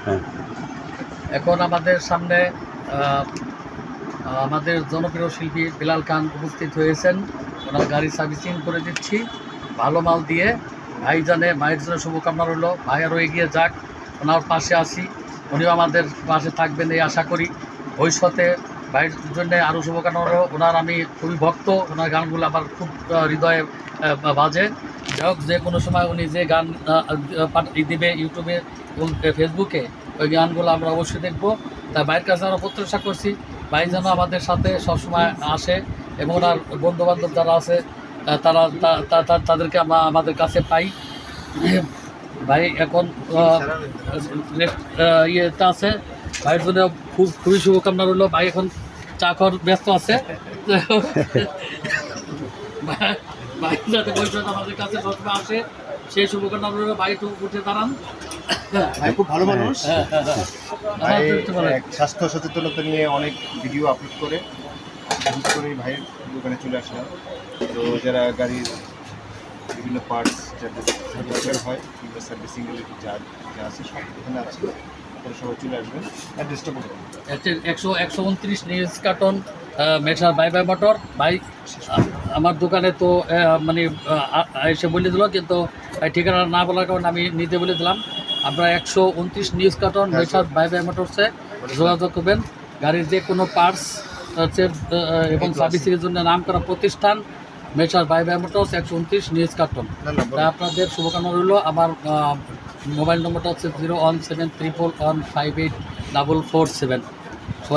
হ্যাঁ। এখন আমাদের সামনে আমাদের জনপ্রিয় শিল্পী বিলাল খান উপস্থিত হয়েছেন। ওনার গাড়ি সার্ভিসিং করে দিচ্ছি ভালো মাল দিয়ে। ভাইয়ের জন্য শুভকামনা রইল, ভাই আরও এগিয়ে যাক, ওনার পাশে আসি, উনিও আমাদের পাশে থাকবেন এই আশা করি। ভবিষ্যতে ভাইয়ের জন্য আরও শুভকামনা রইল। ওনার আমি খুবই ভক্ত, ওনার গানগুলো আমার খুব হৃদয়ে বাজে। যাই হোক, যে কোনো সময় উনি যে গান দিবে ইউটিউবে এবং ফেসবুকে, ওই গানগুলো আমরা অবশ্যই দেখবো। তাই ভাইয়ের কাছে আমরা প্রত্যাশা করছি ভাই যেন আমাদের সাথে সবসময় আসে এবং ওনার বন্ধুবান্ধব যারা আছে তাদেরকে আমরা আমাদের কাছে পাই। ভাই এখন ইয়েটা আছে, ভাইয়ের জন্য খুবই শুভকামনা রইল। ভাই এখন চা খাওয়ার ব্যস্ত আছে। ভাই যাতে ভবিষ্যৎ আমাদের কাছে সবসময় আসে সেই শুভকামনা রইল। ভাই একটু উঠে দাঁড়ান। ভাই খুব ভালো মানুষ। ভাই ভাই স্বাস্থ্য সচেতনতা নিয়ে অনেক ভিডিও আপলোড করে ভাইয়ের দোকানে চলে আসলাম। তো যারা গাড়ির বিভিন্ন পার্টস যাদের দরকার হয় কিংবা সার্ভিসিং রিলেটেড যা আছে সব এখানে আছে, আপনারা সবাই চলে আসবেন। অ্যাড্রেসটা বলুন। 129 news carton measure by motor. ভাই আমার দোকানে তো মানে এসে বলে দিল, কিন্তু ঠিকানা না বলার কারণে আমি নিজে বলে দিলাম। আপনারা 129 নিউজ কার্টন মেসার বাই মোটরসে যোগাযোগ করবেন। গাড়ির যে কোনো পার্টস হচ্ছে এবং সার্ভিসিংয়ের জন্য নাম করা প্রতিষ্ঠান মেসার বাই মোটরস 129 নিউজ কার্টন। তাই আপনাদের শুভকামনা রইল। আমার মোবাইল নম্বরটা হচ্ছে 01734158447।